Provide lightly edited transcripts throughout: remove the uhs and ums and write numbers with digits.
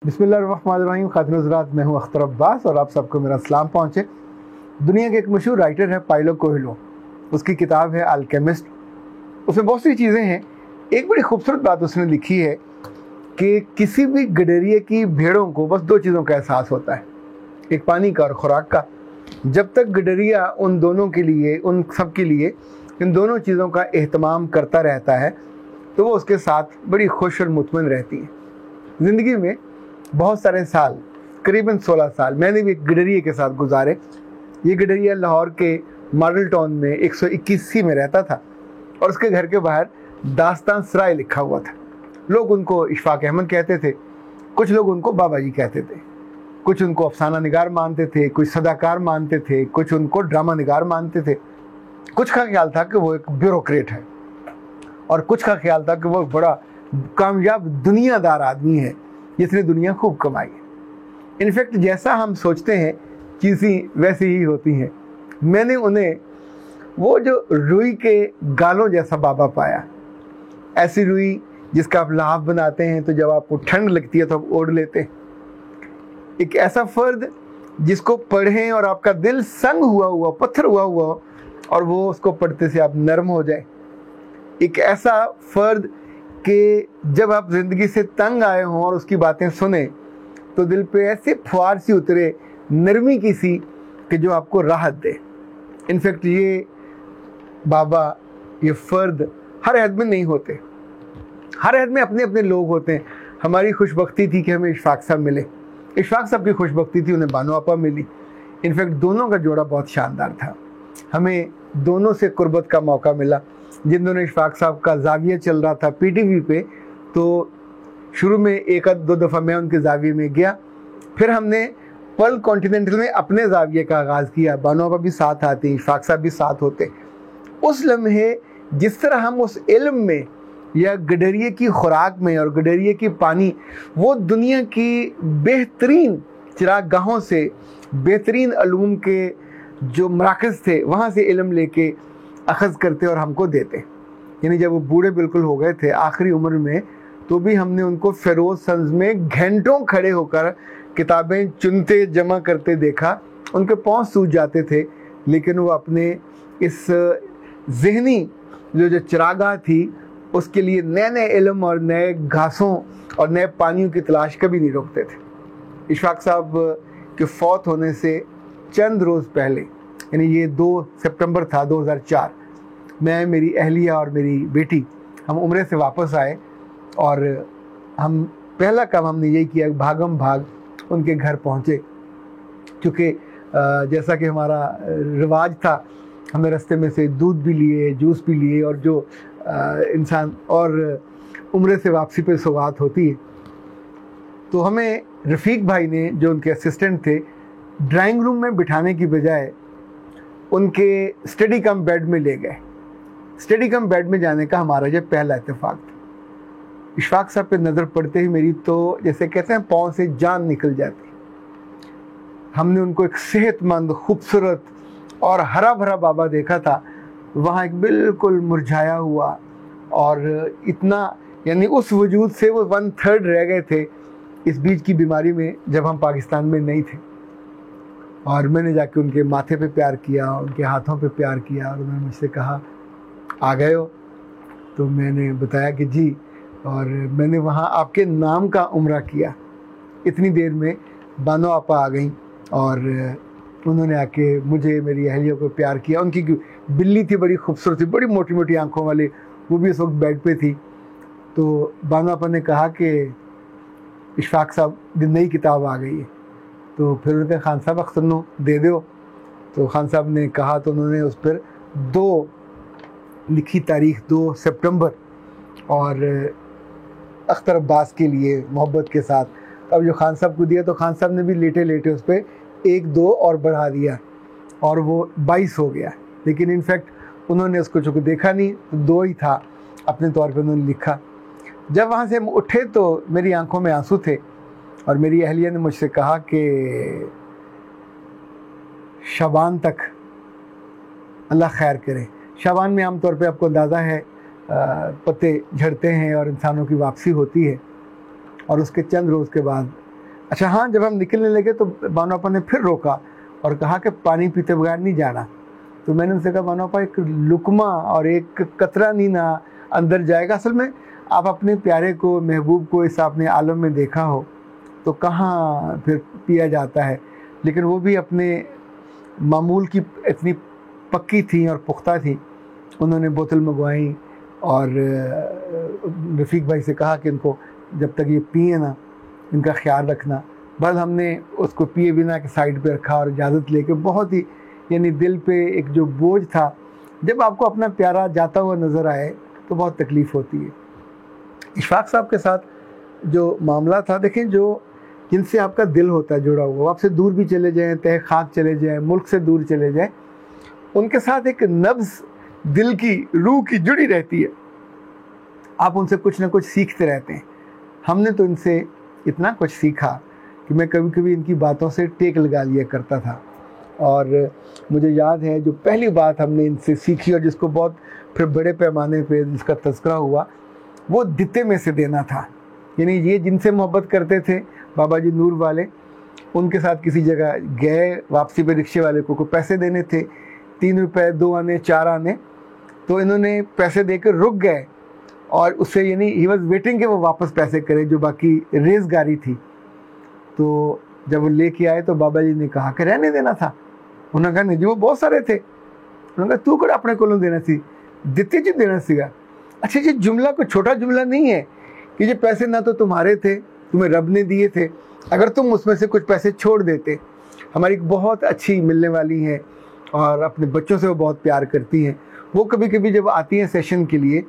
बिस्मिल्लाहिर्रहमानिर्रहीम। खातिन हज़रात, मैं हूं अख्तर अब्बास और आप सबको मेरा सलाम पहुँचे। दुनिया के एक मशहूर राइटर है पाउलो कोएल्हो। उसकी किताब है अल्केमिस्ट। उसमें बहुत सी चीज़ें हैं। एक बड़ी खूबसूरत बात उसने लिखी है कि किसी भी गडरिए की भेड़ों को बस दो चीज़ों का एहसास होता है, एक पानी का और ख़ुराक का। जब तक गडरिया उन दोनों के लिए, उन सब के लिए इन दोनों चीज़ों का एहतमाम करता रहता है तो वो उसके साथ बड़ी खुश और मुतमईन रहती है। ज़िंदगी में बहुत सारे साल, करीबन 16 साल मैंने भी एक गडरिए के साथ गुजारे। ये गडरिया लाहौर के मॉडल टाउन में 121C में रहता था और उसके घर के बाहर दास्तान सराय लिखा हुआ था। लोग उनको इशफाक अहमद कहते थे, कुछ लोग उनको बाबा जी कहते थे, कुछ उनको अफसाना निगार मानते थे, कुछ सदाकार मानते थे, कुछ उनको ड्रामा निगार मानते थे। कुछ का ख्याल था कि वो एक ब्यूरोक्रेट है और कुछ का ख्याल था कि वो बड़ा कामयाब दुनियादार आदमी है जिसने दुनिया खूब कमाई है। इनफैक्ट जैसा हम सोचते हैं चीज़ें वैसी ही होती हैं। मैंने उन्हें वो जो रुई के गालों जैसा बाबा पाया, ऐसी रुई जिसका आप लाभ बनाते हैं तो जब आपको ठंड लगती है तो आप ओढ़ लेते हैं। एक ऐसा फ़र्द जिसको पढ़ें और आपका दिल संग हुआ पत्थर हुआ और वो उसको पढ़ते से आप नरम हो जाए। एक ऐसा फ़र्द कि जब आप ज़िंदगी से तंग आए हों और उसकी बातें सुने तो दिल पे ऐसे फुहार सी उतरे, नरमी की सी, कि जो आपको राहत दे। इनफैक्ट ये बाबा, ये फ़र्द हर अहद में नहीं होते। हर अहद में अपने अपने लोग होते हैं। हमारी खुशबख्ती थी कि हमें इशफाक साहब मिले। इशफाक साहब की खुशबख्ती थी उन्हें बानो आपा मिली। इनफैक्ट दोनों का जोड़ा बहुत शानदार था। हमें दोनों से कुर्बत का मौका मिला। जिन दोनों इशफाक साहब का जाविया चल रहा था PTV पे, तो शुरू में एक आध दो दफ़ा मैं उनके जाविये में गया। फिर हमने पर्ल कॉन्टिनेंटल में अपने जाविये का आगाज़ किया। बानो आपा भी साथ आते, इशफाक साहब भी साथ होते। उस लम्हे जिस तरह हम उस इल्म में या गडरिए की खुराक में और गडरिए की पानी, वो दुनिया की बेहतरीन चिरागाहों से, बेहतरीन अलूम के जो मराकज़ थे वहाँ से इल्म लेके अखज़ करते और हमको देते। यानी जब वो बूढ़े बिल्कुल हो गए थे आखिरी उम्र में, तो भी हमने उनको फ़िरोज़ संज़ में घंटों खड़े होकर किताबें चुनते जमा करते देखा। उनके पाँव सूज जाते थे, लेकिन वो अपने इस ज़हनी जो चिरागाह थी उसके लिए नए नए इल्म और नए घासों और नए पानियों की तलाश कभी नहीं रोकते थे। इशफाक साहब के फ़ौत होने से चंद रोज़ पहले, यानी ये 2 सितंबर था 2004, मैं, मेरी अहलिया और मेरी बेटी हम उम्रे से वापस आए और हम पहला काम हमने यही किया, भागम भाग उनके घर पहुँचे। क्योंकि जैसा कि हमारा रिवाज था, हमें रास्ते में से दूध भी लिए, जूस भी लिए, और जो इंसान और उम्रे से वापसी पे सौगात होती है, तो हमें रफ़ीक भाई ने, जो उनके असिस्टेंट थे, ड्राइंग रूम में बिठाने की बजाय उनके स्टडी कम बेड में ले गए। स्टडी कम बेड में जाने का हमारा ये पहला इत्तेफाक था। इशफाक साहब पे नज़र पड़ते ही मेरी तो, जैसे कहते हैं, पाँव से जान निकल जाती। हमने उनको एक सेहतमंद, खूबसूरत और हरा भरा बाबा देखा था। वहाँ एक बिल्कुल मुरझाया हुआ और इतना, यानी उस वजूद से वो 1/3 रह गए थे इस बीच की बीमारी में जब हम पाकिस्तान में नहीं थे। और मैंने जाके उनके माथे पे प्यार किया, उनके हाथों पे प्यार किया, और उन्होंने मुझसे कहा, आ गए हो? तो मैंने बताया कि जी, और मैंने वहाँ आपके नाम का उम्रा किया। इतनी देर में बानो आपा आ गई और उन्होंने आके मुझे, मेरी अहलिया को प्यार किया। उनकी बिल्ली थी, बड़ी खूबसूरत थी, बड़ी मोटी मोटी आंखों वाली, वो भी उस वक्त बेड पे थी। तो बानो आपा ने कहा कि इशफाक साहब की नई किताब आ गई है। तो फिर उन्होंने कहा, खान साहब अख्तनो दे दो। तो खान साहब ने कहा, तो उन्होंने उस पर 2 लिखी तारीख 2 सितंबर, और अख्तर अब्बास के लिए मोहब्बत के साथ अब जो खान साहब को दिया, तो खान साहब ने भी लेटे लेटे उस पर 1-2 और बढ़ा दिया और वो 22 हो गया। लेकिन इनफैक्ट उन्होंने उसको चूँकि देखा नहीं, तो 2 ही था, अपने तौर पर उन्होंने लिखा। जब वहाँ से हम उठे तो मेरी आंखों में आंसू थे और मेरी अहलिया ने मुझसे कहा कि शाबान तक अल्लाह खैर करे। शाबान में आमतौर पे आपको अंदाज़ा है पत्ते झड़ते हैं और इंसानों की वापसी होती है, और उसके चंद रोज़ के बाद अच्छा हाँ, जब हम निकलने लगे तो बानो आपा ने फिर रोका और कहा कि पानी पीते बगैर नहीं जाना। तो मैंने उनसे कहा बानो आपा, एक लुकमा और एक कतरा नहीं ना अंदर जाएगा। असल में आप अपने प्यारे को, महबूब को इस आपने आलम में देखा हो तो कहाँ फिर पिया जाता है। लेकिन वो भी अपने मामूल की इतनी पक्की थी और पुख्ता थी, उन्होंने बोतल मंगवाई और रफ़ीक भाई से कहा कि इनको जब तक ये पिए ना इनका ख्याल रखना। बस हमने उसको पिए बिना के साइड पे रखा और इजाज़त लेके, बहुत ही यानी दिल पे एक जो बोझ था, जब आपको अपना प्यारा जाता हुआ नज़र आए तो बहुत तकलीफ़ होती है। इशफाक साहब के साथ जो मामला था, देखें, जो जिनसे आपका दिल होता है जुड़ा हुआ, आपसे दूर भी चले जाएं, तह खाक चले जाएं, मुल्क से दूर चले जाएं, उनके साथ एक नब्ज़ दिल की, रूह की जुड़ी रहती है। आप उनसे कुछ ना कुछ सीखते रहते हैं। हमने तो इनसे इतना कुछ सीखा कि मैं कभी कभी इनकी बातों से टेक लगा लिया करता था। और मुझे याद है जो पहली बात हमने इनसे सीखी और जिसको बहुत फिर बड़े पैमाने पे जिसका तज़किरा हुआ, वो दिते में से देना था। यानी ये जिनसे मोहब्बत करते थे बाबा जी नूर वाले, उनके साथ किसी जगह गए, वापसी पे रिक्शे वाले को पैसे देने थे, 3 रुपए, 2 आने, 4 आने, तो इन्होंने पैसे देकर रुक गए और उससे यानी ही वॉज वेटिंग कि वो वापस पैसे करे, जो बाकी रेस गाड़ी थी। तो जब वो लेके आए तो बाबा जी ने कहा कि रहने देना था। उन्होंने कहा नहीं जी, वो बहुत सारे थे। उन्होंने कहा तू कड़ा अपने को देना सी, दिते जी देना सीगा। अच्छा, ये जुमला कोई छोटा जुमला नहीं है कि ये पैसे ना तो तुम्हारे थे, तुम्हें रब ने दिए थे, अगर तुम उसमें से कुछ पैसे छोड़ देते। हमारी बहुत अच्छी मिलने वाली हैं और अपने बच्चों से वो बहुत प्यार करती हैं। वो कभी कभी जब आती हैं सेशन के लिए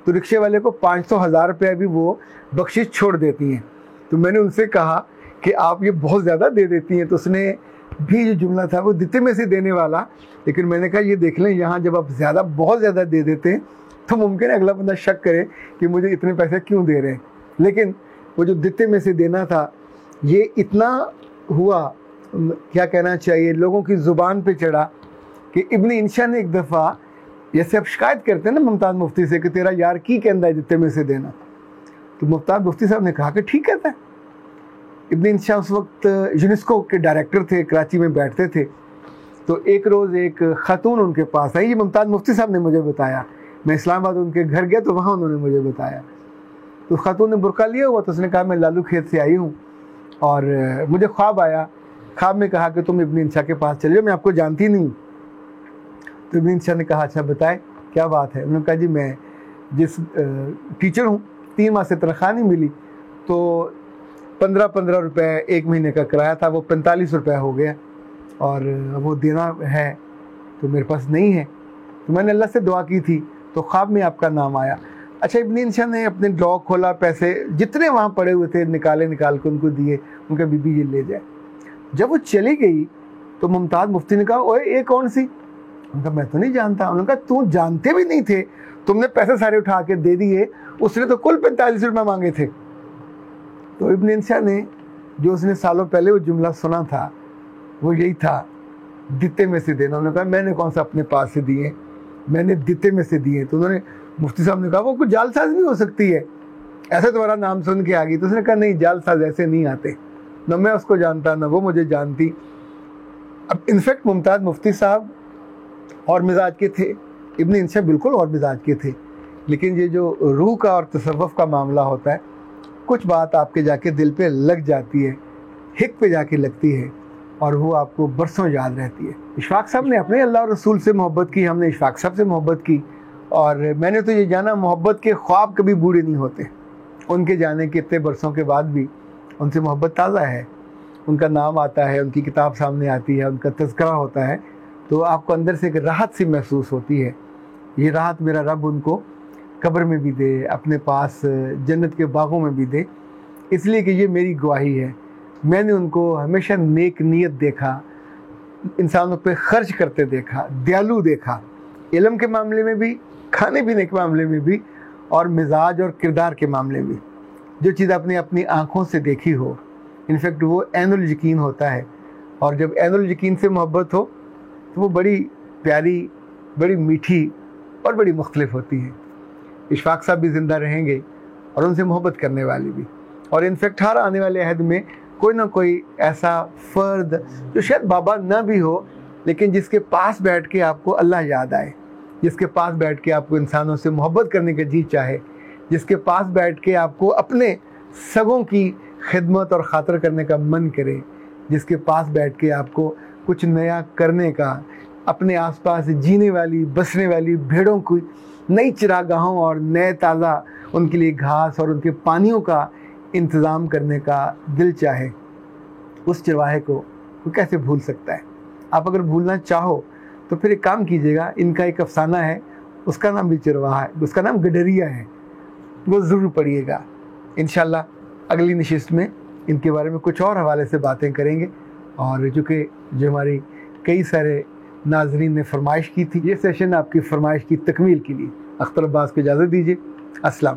तो रिक्शे वाले को 500-1000 रुपये भी वो बख्शिश छोड़ देती हैं। तो मैंने उनसे कहा कि आप ये बहुत ज़्यादा दे देती हैं। तो उसने भी जो जुमला था वो दिते में से देने वाला, लेकिन मैंने कहा ये देख लें, यहाँ जब आप ज़्यादा, बहुत ज़्यादा दे देते हैं तो मुमकिन है अगला बंदा शक करे कि मुझे इतने पैसे क्यों दे रहे हैं। लेकिन वो जो दिते में से देना था, ये इतना हुआ, क्या कहना चाहिए, लोगों की ज़ुबान पे चढ़ा कि इब्न इंशा ने एक दफ़ा, जैसे आप शिकायत करते हैं ना मुमताज़ मुफ्ती से कि तेरा यार की कहता है दिते में से देना, तो मुमताज़ मुफ्ती साहब ने कहा कि ठीक कहता है। इब्न इंशा उस वक्त यूनेस्को के डायरेक्टर थे, कराची में बैठते थे। तो एक रोज़ एक ख़ातून उनके पास आई, ये मुमताज़ मुफ्ती साहब ने मुझे बताया, मैं इस्लामाबाद उनके घर गया तो वहाँ उन्होंने मुझे बताया। तो खातून ने बुरका लिया हुआ, तो उसने कहा मैं लालू खेत से आई हूँ और मुझे ख्वाब आया, ख्वाब में कहा कि तुम इब्न इंशा के पास चले जाओ, मैं आपको जानती नहीं। तो इब्न इंशा ने कहा अच्छा बताए क्या बात है। उन्होंने कहा जी मैं जिस टीचर हूँ, 3 माह से तनख्वाह नहीं मिली, तो 15-15 रुपये 1 महीने का किराया था, वो 45 रुपये हो गया और वो देना है तो मेरे पास नहीं है। तो मैंने अल्लाह से दुआ की थी तो ख्वाब में आपका नाम आया। अच्छा, इब्न इंशा ने अपने ड्रॉ खोला, पैसे जितने वहाँ पड़े हुए थे निकाल के उनको दिए, उनका बीबी ये ले जाए। जब वो चली गई तो मुमताज़ मुफ्ती ने कहा ओए ये कौन सी? उनका मैं तो नहीं जानता। उन्होंने कहा तू जानते भी नहीं थे, तुमने पैसे सारे उठा के दे दिए, उसने तो कुल 45 रुपये मांगे थे। तो इब्न इंशा ने, जो उसने सालों पहले वो जुमला सुना था, वो यही था, दिते में से देना। उन्होंने कहा मैंने कौन सा अपने पास से दिए, मैंने दिते में से दिए। तो उन्होंने, मुफ्ती साहब ने कहा वो कुछ जालसाज भी हो सकती है, ऐसे तुम्हारा नाम सुन के आ गई। तो उसने कहा नहीं, जालसाज ऐसे नहीं आते, न मैं उसको जानता न वो मुझे जानती। अब इनफैक्ट मुमताज़ मुफ्ती साहब और मिजाज के थे, इब्न इंशा बिल्कुल और मिजाज के थे, लेकिन ये जो रूह का और तसव्वुफ़ का मामला होता है, कुछ बात आपके जाके दिल पे लग जाती है, हिक पे जाके लगती है और वो आपको बरसों याद रहती है। इशफाक साहब ने अपने अल्लाह और रसूल से मोहब्बत की, हमने इशफाक साहब से मोहब्बत की और मैंने तो ये जाना मोहब्बत के ख्वाब कभी बूढ़े नहीं होते। उनके जाने के इतने बरसों के बाद भी उनसे मोहब्बत ताज़ा है, उनका नाम आता है, उनकी किताब सामने आती है, उनका तज़किरा होता है, तो आपको अंदर से एक राहत सी महसूस होती है। ये राहत मेरा रब उनको कब्र में भी दे, अपने पास जन्नत के बागों में भी दे, इसलिए कि ये मेरी गवाही है। मैंने उनको हमेशा नेक नीयत देखा, इंसानों पे खर्च करते देखा, दयालु देखा, इल्म के मामले में भी, खाने पीने के मामले में भी और मिजाज और किरदार के मामले में। जो चीज़ आपने अपनी आँखों से देखी हो, इनफैक्ट वो ऐनुल यकीन होता है। और जब ऐनुल यकीन से मोहब्बत हो तो वो बड़ी प्यारी, बड़ी मीठी और बड़ी मुख्तलिफ होती है। इशफाक साहब भी ज़िंदा रहेंगे और उनसे मोहब्बत करने वाली भी, और इनफैक्ट हर आने वाले अहद में कोई ना कोई ऐसा फ़र्द जो शायद बाबा ना भी हो, लेकिन जिसके पास बैठ के आपको अल्लाह याद आए, जिसके पास बैठ के आपको इंसानों से मोहब्बत करने का जी चाहे, जिसके पास बैठ के आपको अपने सगों की खिदमत और ख़ातिर करने का मन करे, जिसके पास बैठ के आपको कुछ नया करने का, अपने आसपास जीने वाली बसने वाली भेड़ों की नई चिरागाहों और नए ताज़ा उनके लिए घास और उनके पानियों का इंतज़ाम करने का दिल चाहे, उस चरवाहे को वो कैसे भूल सकता है। आप अगर भूलना चाहो तो फिर एक काम कीजिएगा, इनका एक अफसाना है, उसका नाम भी चरवाहा है, उसका नाम गडरिया है, वो ज़रूर पढ़िएगा। इंशाल्लाह अगली नशिस्त में इनके बारे में कुछ और हवाले से बातें करेंगे। और चूँकि जो हमारी कई सारे नाजरीन ने फरमाइश की थी, ये सेशन आपकी फरमाइश की तकमील के लिए अख्तर अब्बास को इजाज़त दीजिए। अस्सलाम।